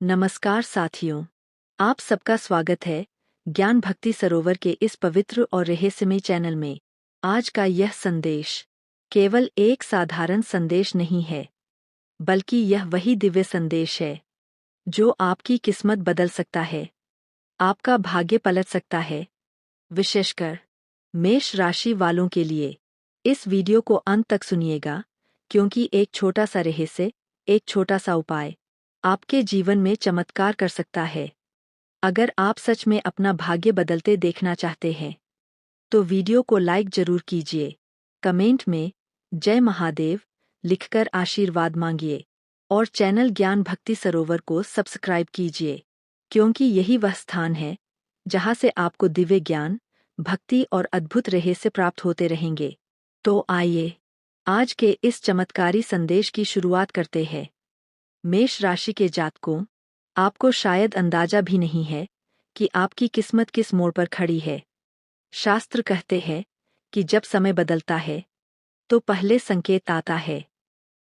नमस्कार साथियों, आप सबका स्वागत है ज्ञान भक्ति सरोवर के इस पवित्र और रहस्यमय चैनल में। आज का यह संदेश केवल एक साधारण संदेश नहीं है, बल्कि यह वही दिव्य संदेश है जो आपकी किस्मत बदल सकता है, आपका भाग्य पलट सकता है। विशेषकर मेष राशि वालों के लिए इस वीडियो को अंत तक सुनिएगा, क्योंकि एक छोटा सा रहस्य, एक छोटा सा उपाय आपके जीवन में चमत्कार कर सकता है। अगर आप सच में अपना भाग्य बदलते देखना चाहते हैं, तो वीडियो को लाइक जरूर कीजिए, कमेंट में जय महादेव लिखकर आशीर्वाद मांगिए और चैनल ज्ञान भक्ति सरोवर को सब्सक्राइब कीजिए, क्योंकि यही वह स्थान है जहां से आपको दिव्य ज्ञान, भक्ति और अद्भुत रहस्य प्राप्त होते रहेंगे। तो आइए आज के इस चमत्कारी संदेश की शुरुआत करते हैं। मेष राशि के जातकों, आपको शायद अंदाजा भी नहीं है कि आपकी किस्मत किस मोड़ पर खड़ी है। शास्त्र कहते हैं कि जब समय बदलता है तो पहले संकेत आता है,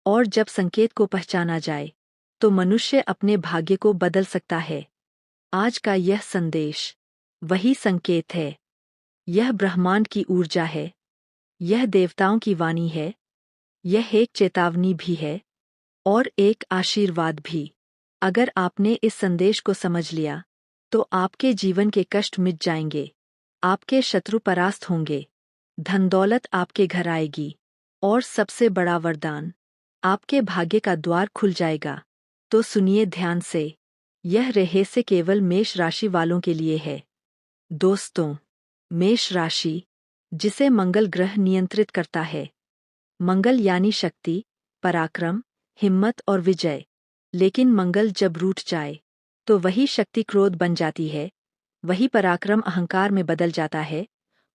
और जब संकेत को पहचाना जाए तो मनुष्य अपने भाग्य को बदल सकता है। आज का यह संदेश वही संकेत है। यह ब्रह्मांड की ऊर्जा है, यह देवताओं की वाणी है, यह एक चेतावनी भी है और एक आशीर्वाद भी। अगर आपने इस संदेश को समझ लिया तो आपके जीवन के कष्ट मिट जाएंगे, आपके शत्रु परास्त होंगे, धन दौलत आपके घर आएगी और सबसे बड़ा वरदान, आपके भाग्य का द्वार खुल जाएगा। तो सुनिए ध्यान से, यह रहस्य केवल मेष राशि वालों के लिए है। दोस्तों, मेष राशि, जिसे मंगल ग्रह नियंत्रित करता है। मंगल यानी शक्ति, पराक्रम, हिम्मत और विजय। लेकिन मंगल जब रूठ जाए तो वही शक्ति क्रोध बन जाती है, वही पराक्रम अहंकार में बदल जाता है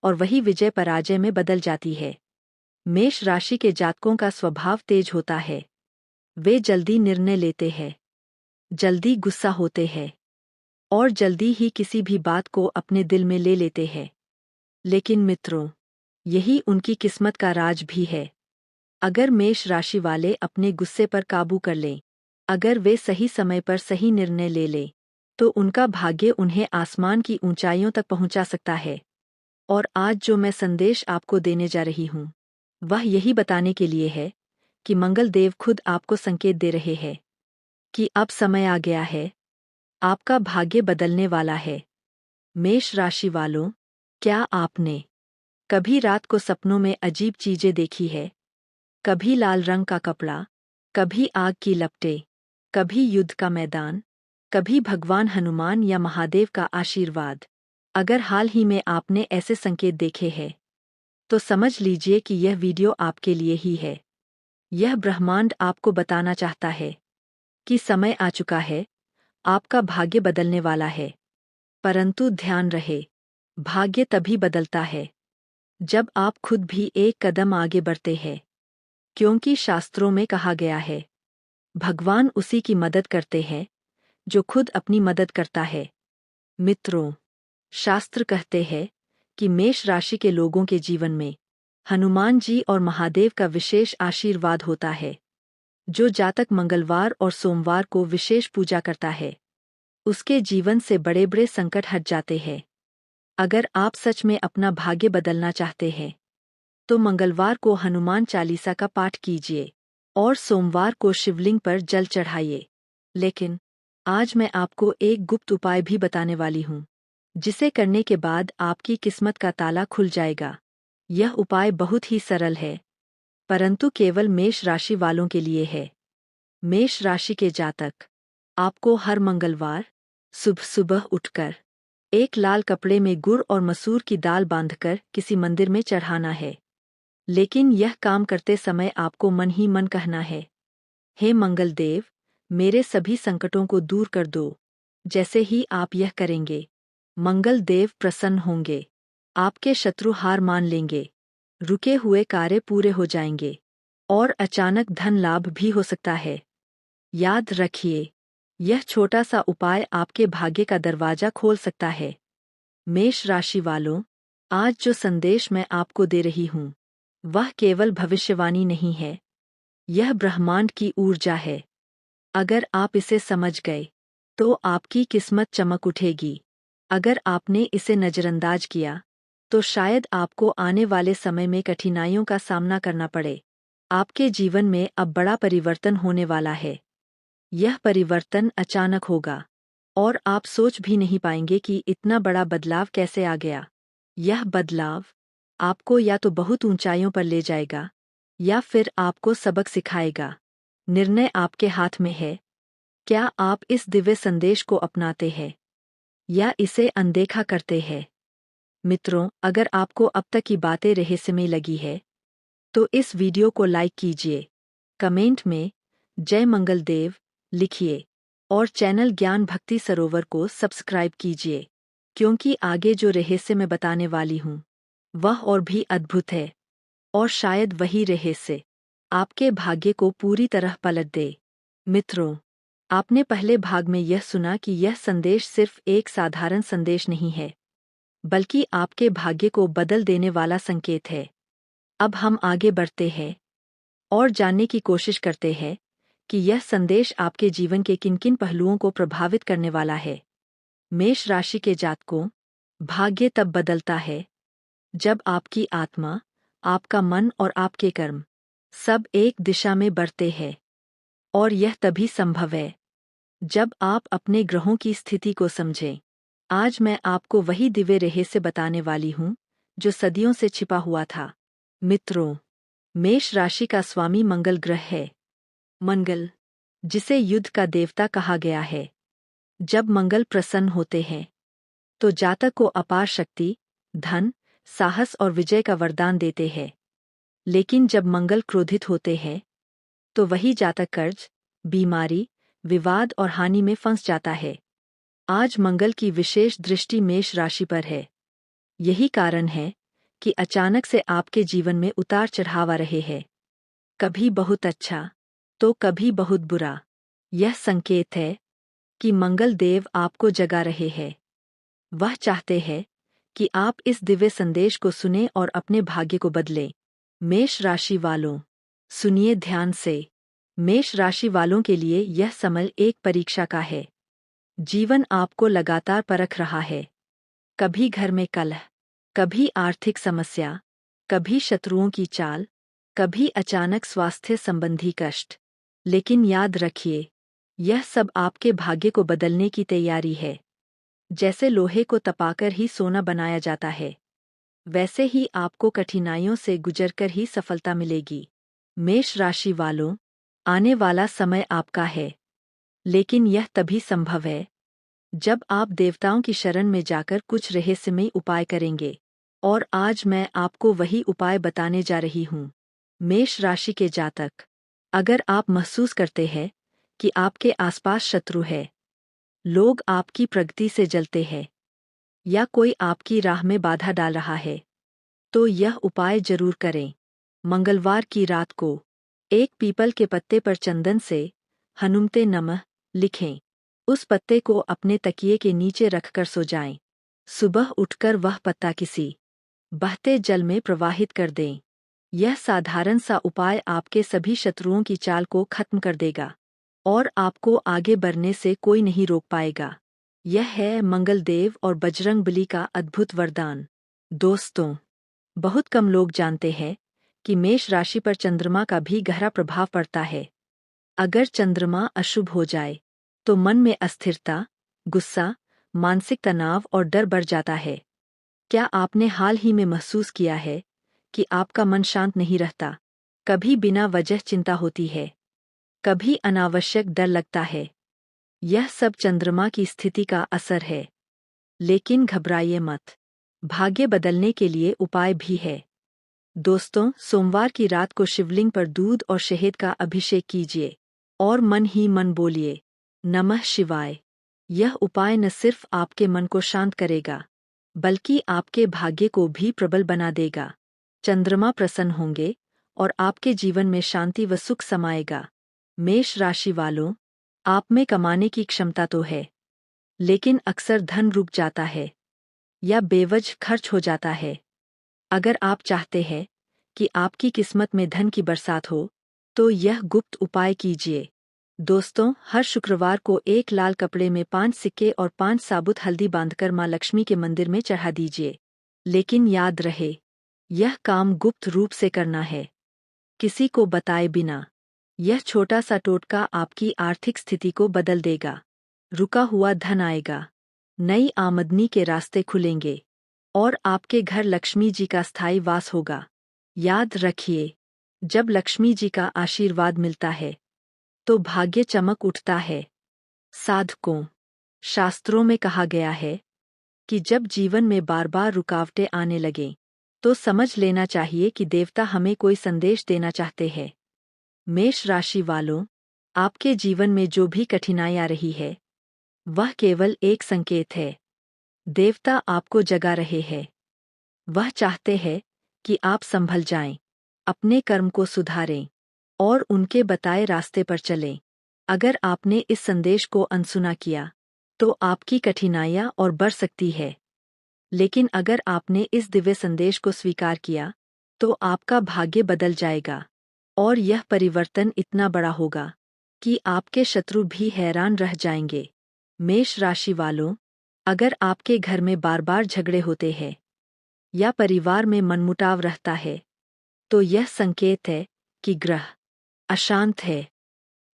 और वही विजय पराजय में बदल जाती है। मेष राशि के जातकों का स्वभाव तेज होता है। वे जल्दी निर्णय लेते हैं, जल्दी गुस्सा होते हैं और जल्दी ही किसी भी बात को अपने दिल में ले लेते हैं। लेकिन मित्रों, यही उनकी किस्मत का राज भी है। अगर मेष राशि वाले अपने गुस्से पर काबू कर लें, अगर वे सही समय पर सही निर्णय ले लें, तो उनका भाग्य उन्हें आसमान की ऊंचाइयों तक पहुंचा सकता है। और आज जो मैं संदेश आपको देने जा रही हूं, वह यही बताने के लिए है कि मंगल देव खुद आपको संकेत दे रहे हैं कि अब समय आ गया है, आपका भाग्य बदलने वाला है। मेष राशि वालों, क्या आपने कभी रात को सपनों में अजीब चीजें देखी है? कभी लाल रंग का कपड़ा, कभी आग की लपटें, कभी युद्ध का मैदान, कभी भगवान हनुमान या महादेव का आशीर्वाद। अगर हाल ही में आपने ऐसे संकेत देखे हैं, तो समझ लीजिए कि यह वीडियो आपके लिए ही है। यह ब्रह्मांड आपको बताना चाहता है कि समय आ चुका है, आपका भाग्य बदलने वाला है। परंतु ध्यान रहे, भाग्य तभी बदलता है जब आप खुद भी एक कदम आगे बढ़ते हैं, क्योंकि शास्त्रों में कहा गया है, भगवान उसी की मदद करते हैं जो खुद अपनी मदद करता है। मित्रों, शास्त्र कहते हैं कि मेष राशि के लोगों के जीवन में हनुमान जी और महादेव का विशेष आशीर्वाद होता है। जो जातक मंगलवार और सोमवार को विशेष पूजा करता है, उसके जीवन से बड़े बड़े संकट हट जाते हैं। अगर आप सच में अपना भाग्य बदलना चाहते हैं, तो मंगलवार को हनुमान चालीसा का पाठ कीजिए और सोमवार को शिवलिंग पर जल चढ़ाइए। लेकिन आज मैं आपको एक गुप्त उपाय भी बताने वाली हूँ, जिसे करने के बाद आपकी किस्मत का ताला खुल जाएगा। यह उपाय बहुत ही सरल है, परंतु केवल मेष राशि वालों के लिए है। मेष राशि के जातक, आपको हर मंगलवार सुबह सुबह उठकर एक लाल कपड़े में गुड़ और मसूर की दाल बांधकर किसी मंदिर में चढ़ाना है। लेकिन यह काम करते समय आपको मन ही मन कहना है, हे मंगल देव, मेरे सभी संकटों को दूर कर दो। जैसे ही आप यह करेंगे, मंगल देव प्रसन्न होंगे, आपके शत्रु हार मान लेंगे, रुके हुए कार्य पूरे हो जाएंगे और अचानक धन लाभ भी हो सकता है। याद रखिए, यह छोटा सा उपाय आपके भाग्य का दरवाजा खोल सकता है। मेष राशि वालों, आज जो संदेश मैं आपको दे रही हूँ, वह केवल भविष्यवाणी नहीं है, यह ब्रह्मांड की ऊर्जा है। अगर आप इसे समझ गए, तो आपकी किस्मत चमक उठेगी। अगर आपने इसे नज़रअंदाज किया तो शायद आपको आने वाले समय में कठिनाइयों का सामना करना पड़े। आपके जीवन में अब बड़ा परिवर्तन होने वाला है। यह परिवर्तन अचानक होगा और आप सोच भी नहीं पाएंगे कि इतना बड़ा बदलाव कैसे आ गया। यह बदलाव आपको या तो बहुत ऊंचाइयों पर ले जाएगा या फिर आपको सबक सिखाएगा। निर्णय आपके हाथ में है। क्या आप इस दिव्य संदेश को अपनाते हैं या इसे अनदेखा करते हैं? मित्रों, अगर आपको अब तक की बातें रहस्यमय लगी है तो इस वीडियो को लाइक कीजिए, कमेंट में जय मंगल देव लिखिए और चैनल ज्ञान भक्ति सरोवर को सब्सक्राइब कीजिए, क्योंकि आगे जो रहस्य मैं बताने वाली हूँ वह और भी अद्भुत है और शायद वही रहस्य आपके भाग्य को पूरी तरह पलट दे। मित्रों, आपने पहले भाग में यह सुना कि यह संदेश सिर्फ एक साधारण संदेश नहीं है, बल्कि आपके भाग्य को बदल देने वाला संकेत है। अब हम आगे बढ़ते हैं और जानने की कोशिश करते हैं कि यह संदेश आपके जीवन के किन-किन पहलुओं को प्रभावित करने वाला है। मेष राशि के जातकों, भाग्य तब बदलता है जब आपकी आत्मा, आपका मन और आपके कर्म सब एक दिशा में बढ़ते हैं। और यह तभी संभव है जब आप अपने ग्रहों की स्थिति को समझें। आज मैं आपको वही दिव्य रहस्य बताने वाली हूँ जो सदियों से छिपा हुआ था। मित्रों, मेष राशि का स्वामी मंगल ग्रह है। मंगल, जिसे युद्ध का देवता कहा गया है। जब मंगल प्रसन्न होते हैं तो जातक को अपार शक्ति, धन, साहस और विजय का वरदान देते हैं। लेकिन जब मंगल क्रोधित होते हैं तो वही जातक कर्ज, बीमारी, विवाद और हानि में फंस जाता है। आज मंगल की विशेष दृष्टि मेष राशि पर है। यही कारण है कि अचानक से आपके जीवन में उतार चढ़ाव आ रहे हैं। कभी बहुत अच्छा तो कभी बहुत बुरा। यह संकेत है कि मंगल देव आपको जगा रहे हैं। वह चाहते हैं कि आप इस दिव्य संदेश को सुनें और अपने भाग्य को बदलें। मेष राशि वालों, सुनिए ध्यान से। मेष राशि वालों के लिए यह समय एक परीक्षा का है। जीवन आपको लगातार परख रहा है। कभी घर में कलह, कभी आर्थिक समस्या, कभी शत्रुओं की चाल, कभी अचानक स्वास्थ्य संबंधी कष्ट। लेकिन याद रखिए, यह सब आपके भाग्य को बदलने की तैयारी है। जैसे लोहे को तपाकर ही सोना बनाया जाता है, वैसे ही आपको कठिनाइयों से गुजरकर ही सफलता मिलेगी। मेष राशि वालों, आने वाला समय आपका है, लेकिन यह तभी संभव है जब आप देवताओं की शरण में जाकर कुछ रहस्यमय उपाय करेंगे। और आज मैं आपको वही उपाय बताने जा रही हूँ। मेष राशि के जातक, अगर आप महसूस करते हैं कि आपके आसपास शत्रु है, लोग आपकी प्रगति से जलते हैं या कोई आपकी राह में बाधा डाल रहा है, तो यह उपाय जरूर करें। मंगलवार की रात को एक पीपल के पत्ते पर चंदन से हनुमते नमः लिखें। उस पत्ते को अपने तकिए के नीचे रखकर सो जाएं। सुबह उठकर वह पत्ता किसी बहते जल में प्रवाहित कर दें। यह साधारण सा उपाय आपके सभी शत्रुओं की चाल को खत्म कर देगा और आपको आगे बढ़ने से कोई नहीं रोक पाएगा। यह है मंगलदेव और बजरंगबली का अद्भुत वरदान। दोस्तों, बहुत कम लोग जानते हैं कि मेष राशि पर चंद्रमा का भी गहरा प्रभाव पड़ता है। अगर चंद्रमा अशुभ हो जाए तो मन में अस्थिरता, गुस्सा, मानसिक तनाव और डर बढ़ जाता है। क्या आपने हाल ही में महसूस किया है कि आपका मन शांत नहीं रहता? कभी बिना वजह चिंता होती है, कभी अनावश्यक डर लगता है। यह सब चंद्रमा की स्थिति का असर है। लेकिन घबराइए मत, भाग्य बदलने के लिए उपाय भी है। दोस्तों, सोमवार की रात को शिवलिंग पर दूध और शहद का अभिषेक कीजिए और मन ही मन बोलिए नमः शिवाय। यह उपाय न सिर्फ आपके मन को शांत करेगा, बल्कि आपके भाग्य को भी प्रबल बना देगा। चंद्रमा प्रसन्न होंगे और आपके जीवन में शांति व सुख समाएगा। मेष राशि वालों, आप में कमाने की क्षमता तो है, लेकिन अक्सर धन रुक जाता है या बेवजह खर्च हो जाता है। अगर आप चाहते हैं कि आपकी किस्मत में धन की बरसात हो, तो यह गुप्त उपाय कीजिए। दोस्तों, हर शुक्रवार को एक लाल कपड़े में 5 सिक्के और 5 साबुत हल्दी बांधकर मां लक्ष्मी के मंदिर में चढ़ा दीजिए। लेकिन याद रहे, यह काम गुप्त रूप से करना है, किसी को बताए बिना। यह छोटा सा टोटका आपकी आर्थिक स्थिति को बदल देगा। रुका हुआ धन आएगा, नई आमदनी के रास्ते खुलेंगे और आपके घर लक्ष्मी जी का स्थायी वास होगा। याद रखिए, जब लक्ष्मी जी का आशीर्वाद मिलता है तो भाग्य चमक उठता है। साधकों, शास्त्रों में कहा गया है कि जब जीवन में बार बार रुकावटें आने लगें तो समझ लेना चाहिए कि देवता हमें कोई संदेश देना चाहते हैं। मेष राशि वालों, आपके जीवन में जो भी कठिनाई आ रही है वह केवल एक संकेत है। देवता आपको जगा रहे हैं। वह चाहते हैं कि आप संभल जाएं, अपने कर्म को सुधारें और उनके बताए रास्ते पर चलें। अगर आपने इस संदेश को अनसुना किया तो आपकी कठिनाइयां और बढ़ सकती है। लेकिन अगर आपने इस दिव्य संदेश को स्वीकार किया तो आपका भाग्य बदल जाएगा और यह परिवर्तन इतना बड़ा होगा कि आपके शत्रु भी हैरान रह जाएंगे। मेष राशि वालों, अगर आपके घर में बार बार झगड़े होते हैं या परिवार में मनमुटाव रहता है तो यह संकेत है कि ग्रह अशांत है।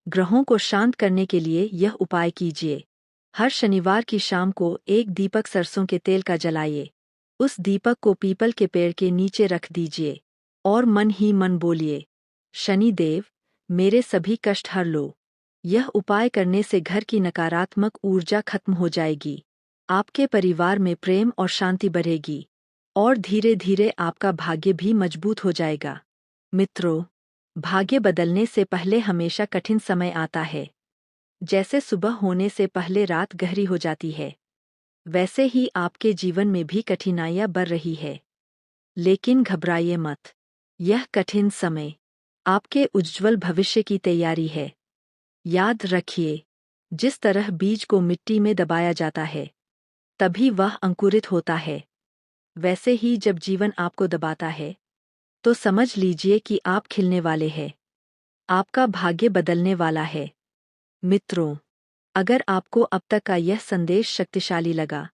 ग्रहों को शांत करने के लिए यह उपाय कीजिए। हर शनिवार की शाम को एक दीपक सरसों के तेल का जलाइए। उस दीपक को पीपल के पेड़ के नीचे रख दीजिए और मन ही मन बोलिए, शनिदेव, मेरे सभी कष्ट हर लो। यह उपाय करने से घर की नकारात्मक ऊर्जा खत्म हो जाएगी, आपके परिवार में प्रेम और शांति बढ़ेगी और धीरे धीरे आपका भाग्य भी मजबूत हो जाएगा। मित्रों, भाग्य बदलने से पहले हमेशा कठिन समय आता है। जैसे सुबह होने से पहले रात गहरी हो जाती है, वैसे ही आपके जीवन में भी कठिनाइयां बढ़ रही है। लेकिन घबराइए मत, यह कठिन समय आपके उज्ज्वल भविष्य की तैयारी है। याद रखिए, जिस तरह बीज को मिट्टी में दबाया जाता है तभी वह अंकुरित होता है, वैसे ही जब जीवन आपको दबाता है तो समझ लीजिए कि आप खिलने वाले हैं। आपका भाग्य बदलने वाला है। मित्रों, अगर आपको अब तक का यह संदेश शक्तिशाली लगा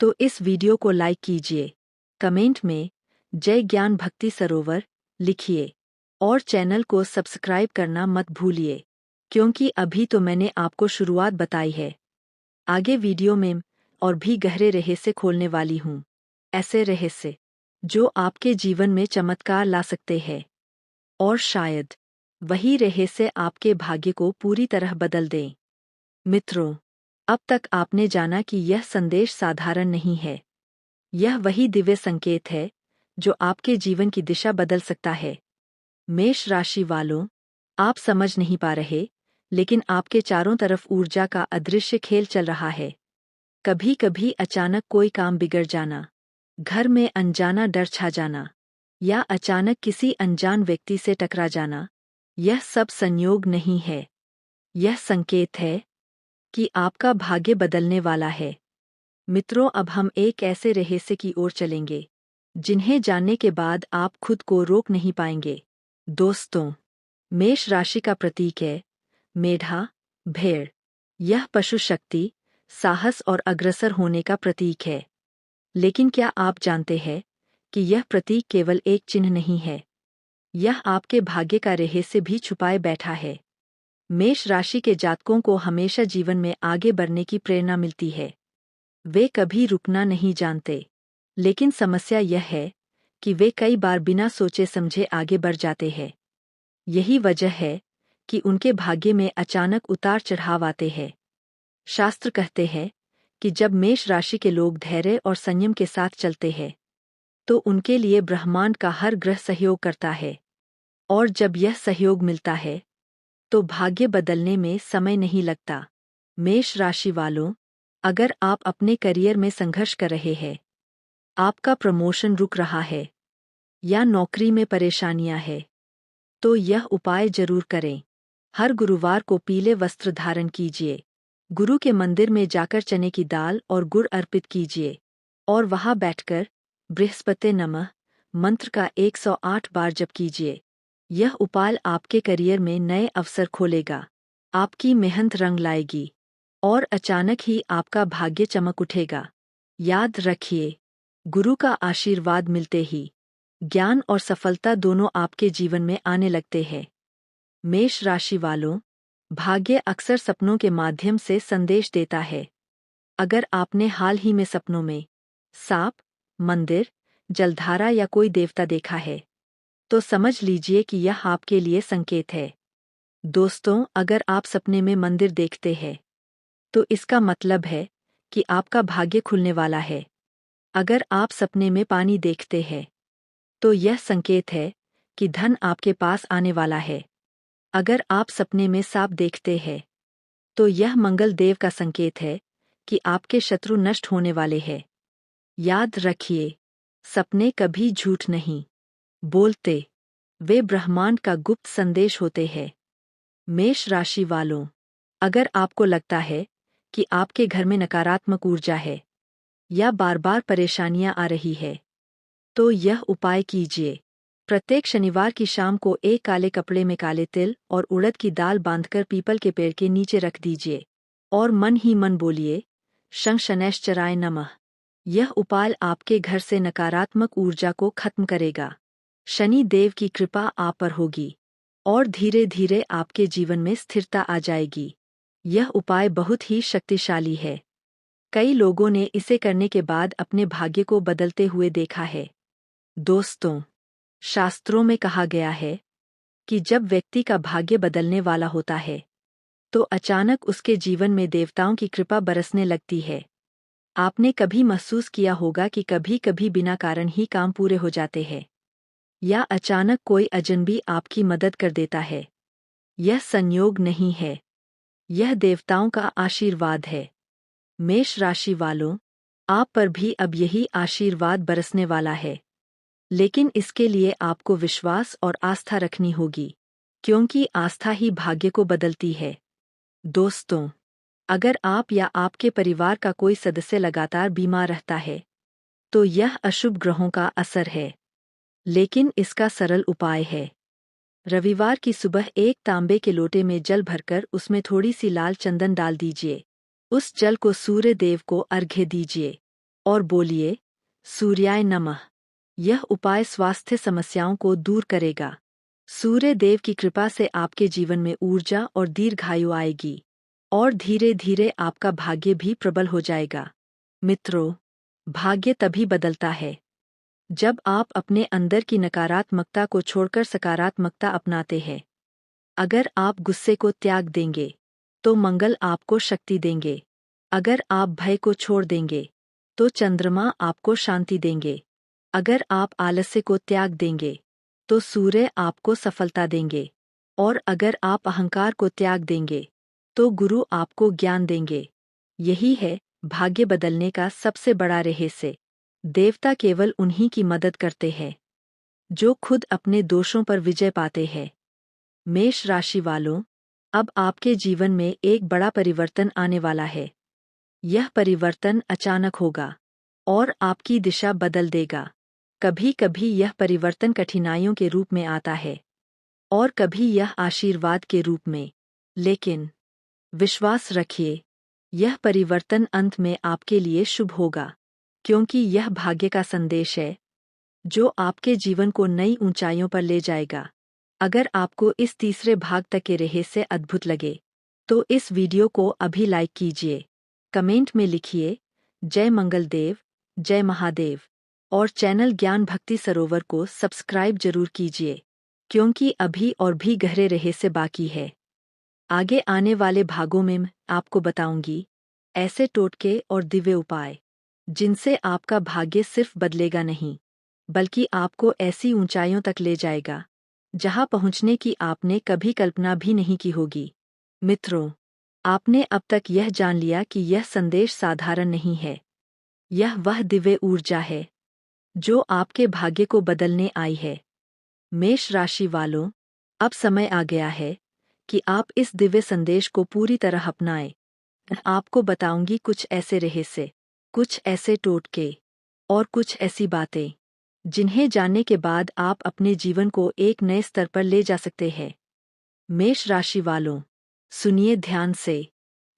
तो इस वीडियो को लाइक कीजिए, कमेंट में जय ज्ञान भक्ति सरोवर लिखिए और चैनल को सब्सक्राइब करना मत भूलिए, क्योंकि अभी तो मैंने आपको शुरुआत बताई है। आगे वीडियो में और भी गहरे रहस्य खोलने वाली हूँ, ऐसे रहस्य जो आपके जीवन में चमत्कार ला सकते हैं और शायद वही रहस्य आपके भाग्य को पूरी तरह बदल दें। मित्रों, अब तक आपने जाना कि यह संदेश साधारण नहीं है। यह वही दिव्य संकेत है जो आपके जीवन की दिशा बदल सकता है। मेष राशि वालों, आप समझ नहीं पा रहे, लेकिन आपके चारों तरफ ऊर्जा का अदृश्य खेल चल रहा है। कभी कभी अचानक कोई काम बिगड़ जाना, घर में अनजाना डर छा जाना या अचानक किसी अनजान व्यक्ति से टकरा जाना, यह सब संयोग नहीं है। यह संकेत है कि आपका भाग्य बदलने वाला है। मित्रों, अब हम एक ऐसे रहस्य की ओर चलेंगे जिन्हें जानने के बाद आप खुद को रोक नहीं पाएंगे। दोस्तों, मेष राशि का प्रतीक है मेढा, भेड़। यह पशु शक्ति, साहस और अग्रसर होने का प्रतीक है। लेकिन क्या आप जानते हैं कि यह प्रतीक केवल एक चिन्ह नहीं है, यह आपके भाग्य का रहस्य भी छुपाए बैठा है। मेष राशि के जातकों को हमेशा जीवन में आगे बढ़ने की प्रेरणा मिलती है। वे कभी रुकना नहीं जानते, लेकिन समस्या यह है कि वे कई बार बिना सोचे समझे आगे बढ़ जाते हैं। यही वजह है कि उनके भाग्य में अचानक उतार चढ़ाव आते हैं। शास्त्र कहते हैं कि जब मेष राशि के लोग धैर्य और संयम के साथ चलते हैं तो उनके लिए ब्रह्मांड का हर ग्रह सहयोग करता है, और जब यह सहयोग मिलता है तो भाग्य बदलने में समय नहीं लगता। मेष राशि वालों, अगर आप अपने करियर में संघर्ष कर रहे हैं, आपका प्रमोशन रुक रहा है या नौकरी में परेशानियां हैं, तो यह उपाय जरूर करें। हर गुरुवार को पीले वस्त्र धारण कीजिए, गुरु के मंदिर में जाकर चने की दाल और गुड़ अर्पित कीजिए और वहां बैठकर बृहस्पति नमः मंत्र का 108 बार जप कीजिए। यह उपाय आपके करियर में नए अवसर खोलेगा, आपकी मेहनत रंग लाएगी और अचानक ही आपका भाग्य चमक उठेगा। याद रखिए, गुरु का आशीर्वाद मिलते ही ज्ञान और सफलता दोनों आपके जीवन में आने लगते हैं। मेष राशि वालों, भाग्य अक्सर सपनों के माध्यम से संदेश देता है। अगर आपने हाल ही में सपनों में सांप, मंदिर, जलधारा या कोई देवता देखा है, तो समझ लीजिए कि यह आपके लिए संकेत है। दोस्तों, अगर आप सपने में मंदिर देखते हैं, तो इसका मतलब है कि आपका भाग्य खुलने वाला है। अगर आप सपने में पानी देखते हैं, तो यह संकेत है कि धन आपके पास आने वाला है। अगर आप सपने में सांप देखते हैं, तो यह मंगल देव का संकेत है कि आपके शत्रु नष्ट होने वाले हैं। याद रखिए, सपने कभी झूठ नहीं बोलते, वे ब्रह्मांड का गुप्त संदेश होते हैं। मेष राशि वालों, अगर आपको लगता है कि आपके घर में नकारात्मक ऊर्जा है या बार-बार परेशानियां आ रही है, तो यह उपाय कीजिए। प्रत्येक शनिवार की शाम को एक काले कपड़े में काले तिल और उड़द की दाल बांधकर पीपल के पेड़ के नीचे रख दीजिए और मन ही मन बोलिए, शं शनैश्चराय नमः। यह उपाय आपके घर से नकारात्मक ऊर्जा को खत्म करेगा। शनि देव की कृपा आप पर होगी और धीरे धीरे आपके जीवन में स्थिरता आ जाएगी। यह उपाय बहुत ही शक्तिशाली है। कई लोगों ने इसे करने के बाद अपने भाग्य को बदलते हुए देखा है। दोस्तों, शास्त्रों में कहा गया है कि जब व्यक्ति का भाग्य बदलने वाला होता है, तो अचानक उसके जीवन में देवताओं की कृपा बरसने लगती है। आपने कभी महसूस किया होगा कि कभी-कभी बिना कारण ही काम पूरे हो जाते हैं, या अचानक कोई अजनबी आपकी मदद कर देता है। यह संयोग नहीं है, यह देवताओं का आशीर्वाद है। मेष राशि वालों, आप पर भी अब यही आशीर्वाद बरसने वाला है। लेकिन इसके लिए आपको विश्वास और आस्था रखनी होगी, क्योंकि आस्था ही भाग्य को बदलती है। दोस्तों, अगर आप या आपके परिवार का कोई सदस्य लगातार बीमार रहता है, तो यह अशुभ ग्रहों का असर है। लेकिन इसका सरल उपाय है। रविवार की सुबह एक तांबे के लोटे में जल भरकर उसमें थोड़ी सी लाल चंदन डाल दीजिए। उस जल को सूर्य देव को अर्घ्य दीजिए और बोलिए, सूर्याय नमः। यह उपाय स्वास्थ्य समस्याओं को दूर करेगा। सूर्य देव की कृपा से आपके जीवन में ऊर्जा और दीर्घायु आएगी और धीरे धीरे आपका भाग्य भी प्रबल हो जाएगा। मित्रों, भाग्य तभी बदलता है जब आप अपने अंदर की नकारात्मकता को छोड़कर सकारात्मकता अपनाते हैं। अगर आप गुस्से को त्याग देंगे, तो मंगल आपको शक्ति देंगे। अगर आप भय को छोड़ देंगे, तो चंद्रमा आपको शांति देंगे। अगर आप आलस्य को त्याग देंगे, तो सूर्य आपको सफलता देंगे। और अगर आप अहंकार को त्याग देंगे, तो गुरु आपको ज्ञान देंगे। यही है भाग्य बदलने का सबसे बड़ा रहस्य। देवता केवल उन्हीं की मदद करते हैं जो खुद अपने दोषों पर विजय पाते हैं। मेष राशि वालों, अब आपके जीवन में एक बड़ा परिवर्तन आने वाला है। यह परिवर्तन अचानक होगा और आपकी दिशा बदल देगा। कभी-कभी यह परिवर्तन कठिनाइयों के रूप में आता है और कभी यह आशीर्वाद के रूप में। लेकिन विश्वास रखिए, यह परिवर्तन अंत में आपके लिए शुभ होगा, क्योंकि यह भाग्य का संदेश है जो आपके जीवन को नई ऊंचाइयों पर ले जाएगा। अगर आपको इस तीसरे भाग तक के रहस्य अद्भुत लगे, तो इस वीडियो को अभी लाइक कीजिए। कमेंट में लिखिए, जय मंगल देव, जय महादेव, और चैनल ज्ञान भक्ति सरोवर को सब्सक्राइब जरूर कीजिए, क्योंकि अभी और भी गहरे रहस्य बाकी है। आगे आने वाले भागों में मैं आपको बताऊंगी ऐसे टोटके और दिव्य उपाय जिनसे आपका भाग्य सिर्फ बदलेगा नहीं, बल्कि आपको ऐसी ऊंचाइयों तक ले जाएगा जहां पहुंचने की आपने कभी कल्पना भी नहीं की होगी। मित्रों, आपने अब तक यह जान लिया कि यह संदेश साधारण नहीं है। यह वह दिव्य ऊर्जा है जो आपके भाग्य को बदलने आई है। मेष राशि वालों, अब समय आ गया है कि आप इस दिव्य संदेश को पूरी तरह अपनाएं। मैं आपको बताऊंगी कुछ ऐसे रहस्य, कुछ ऐसे टोटके और कुछ ऐसी बातें जिन्हें जानने के बाद आप अपने जीवन को एक नए स्तर पर ले जा सकते हैं। मेष राशि वालों, सुनिए ध्यान से।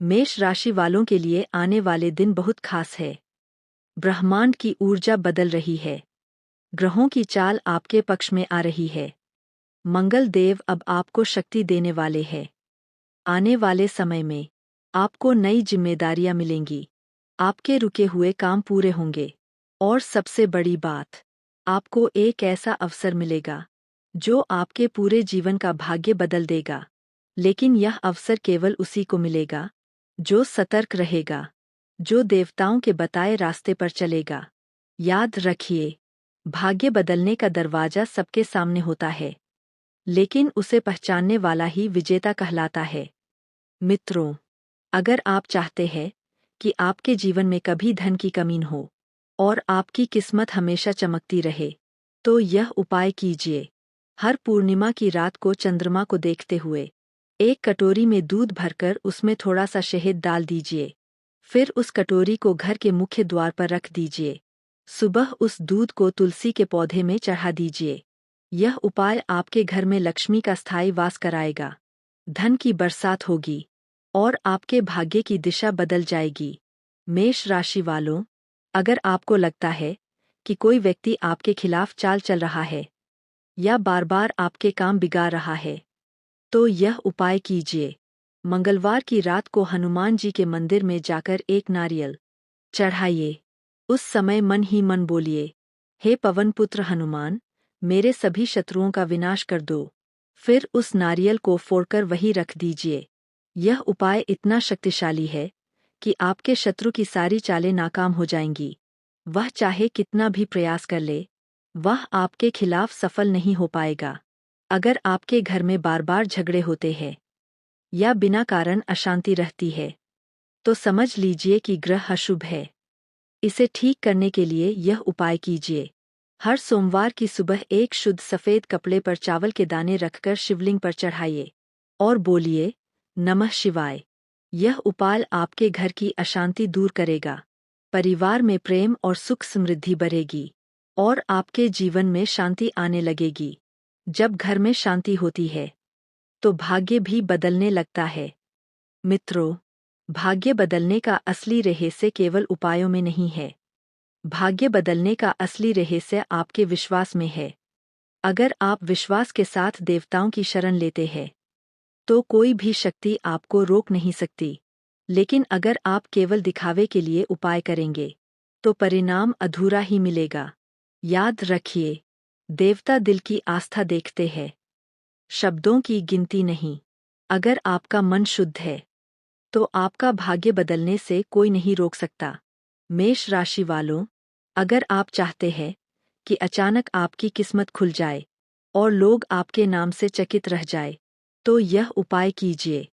मेष राशि वालों के लिए आने वाले दिन बहुत खास है। ब्रह्मांड की ऊर्जा बदल रही है। ग्रहों की चाल आपके पक्ष में आ रही है। मंगल देव अब आपको शक्ति देने वाले हैं। आने वाले समय में आपको नई जिम्मेदारियां मिलेंगी। आपके रुके हुए काम पूरे होंगे। और सबसे बड़ी बात, आपको एक ऐसा अवसर मिलेगा जो आपके पूरे जीवन का भाग्य बदल देगा। लेकिन यह अवसर केवल उसी को मिलेगा जो सतर्क रहेगा, जो देवताओं के बताए रास्ते पर चलेगा। याद रखिए, भाग्य बदलने का दरवाजा सबके सामने होता है, लेकिन उसे पहचानने वाला ही विजेता कहलाता है। मित्रों, अगर आप चाहते हैं कि आपके जीवन में कभी धन की कमी न हो और आपकी किस्मत हमेशा चमकती रहे, तो यह उपाय कीजिए। हर पूर्णिमा की रात को चंद्रमा को देखते हुए एक कटोरी में दूध भरकर उसमें थोड़ा सा शहद डाल दीजिए। फिर उस कटोरी को घर के मुख्य द्वार पर रख दीजिए। सुबह उस दूध को तुलसी के पौधे में चढ़ा दीजिए। यह उपाय आपके घर में लक्ष्मी का स्थायी वास कराएगा। धन की बरसात होगी और आपके भाग्य की दिशा बदल जाएगी। मेष राशि वालों, अगर आपको लगता है कि कोई व्यक्ति आपके खिलाफ चाल चल रहा है या बार-बार आपके काम बिगाड़ रहा है, तो यह उपाय कीजिए। मंगलवार की रात को हनुमान जी के मंदिर में जाकर एक नारियल चढ़ाइए। उस समय मन ही मन बोलिए, हे पवन पुत्र हनुमान, मेरे सभी शत्रुओं का विनाश कर दो। फिर उस नारियल को फोड़कर वहीं रख दीजिए। यह उपाय इतना शक्तिशाली है कि आपके शत्रु की सारी चालें नाकाम हो जाएंगी। वह चाहे कितना भी प्रयास कर ले, वह आपके खिलाफ सफल नहीं हो पाएगा। अगर आपके घर में बार बार झगड़े होते हैं या बिना कारण अशांति रहती है, तो समझ लीजिए कि ग्रह अशुभ है। इसे ठीक करने के लिए यह उपाय कीजिए। हर सोमवार की सुबह एक शुद्ध सफेद कपड़े पर चावल के दाने रखकर शिवलिंग पर चढ़ाइए और बोलिए, नमः शिवाय। यह उपाय आपके घर की अशांति दूर करेगा, परिवार में प्रेम और सुख समृद्धि बढ़ेगी और आपके जीवन में शांति आने लगेगी। जब घर में शांति होती है, तो भाग्य भी बदलने लगता है। मित्रों, भाग्य बदलने का असली रहस्य केवल उपायों में नहीं है। भाग्य बदलने का असली रहस्य आपके विश्वास में है। अगर आप विश्वास के साथ देवताओं की शरण लेते हैं, तो कोई भी शक्ति आपको रोक नहीं सकती। लेकिन अगर आप केवल दिखावे के लिए उपाय करेंगे, तो परिणाम अधूरा ही मिलेगा। याद रखिए, देवता दिल की आस्था देखते हैं, शब्दों की गिनती नहीं। अगर आपका मन शुद्ध है, तो आपका भाग्य बदलने से कोई नहीं रोक सकता। मेष राशि वालों, अगर आप चाहते हैं कि अचानक आपकी किस्मत खुल जाए और लोग आपके नाम से चकित रह जाए, तो यह उपाय कीजिए।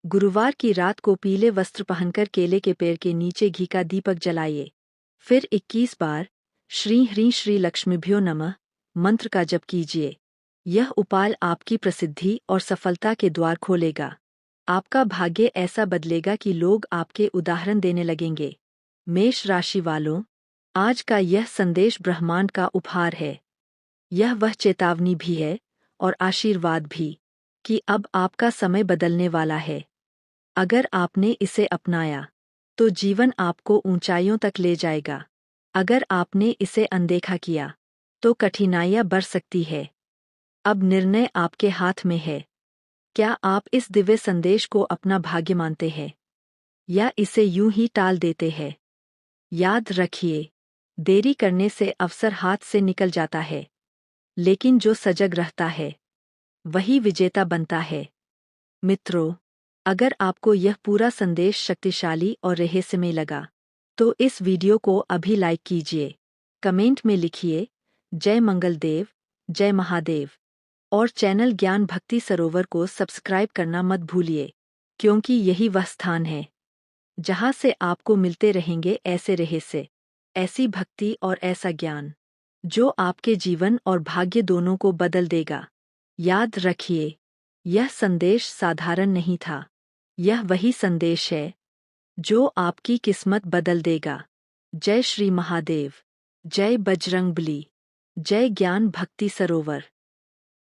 गुरुवार की रात को पीले वस्त्र पहनकर केले के पेड़ के नीचे घी का दीपक जलाइए। फिर 21 बार श्री ह्रीं श्री लक्ष्मीभ्यो नमः मंत्र का जप कीजिए। यह उपाय आपकी प्रसिद्धि और सफलता के द्वार खोलेगा। आपका भाग्य ऐसा बदलेगा कि लोग आपके उदाहरण देने लगेंगे। मेष राशि वालों, आज का यह संदेश ब्रह्मांड का उपहार है। यह वह चेतावनी भी है और आशीर्वाद भी कि अब आपका समय बदलने वाला है। अगर आपने इसे अपनाया, तो जीवन आपको ऊंचाइयों तक ले जाएगा। अगर आपने इसे अनदेखा किया, तो कठिनाइयां बढ़ सकती है। अब निर्णय आपके हाथ में है। क्या आप इस दिव्य संदेश को अपना भाग्य मानते हैं या इसे यूं ही टाल देते हैं? याद रखिए, देरी करने से अवसर हाथ से निकल जाता है, लेकिन जो सजग रहता है, वही विजेता बनता है। मित्रों, अगर आपको यह पूरा संदेश शक्तिशाली और रहस्यमय लगा, तो इस वीडियो को अभी लाइक कीजिए। कमेंट में लिखिए, जय मंगल देव, जय महादेव। और चैनल ज्ञान भक्ति सरोवर को सब्सक्राइब करना मत भूलिए, क्योंकि यही वह स्थान है जहां से आपको मिलते रहेंगे ऐसे रहस्य, ऐसी भक्ति और ऐसा ज्ञान जो आपके जीवन और भाग्य दोनों को बदल देगा। याद रखिए, यह संदेश साधारण नहीं था। यह वही संदेश है जो आपकी किस्मत बदल देगा। जय श्री महादेव, जय बजरंगबली, जय ज्ञान भक्ति सरोवर।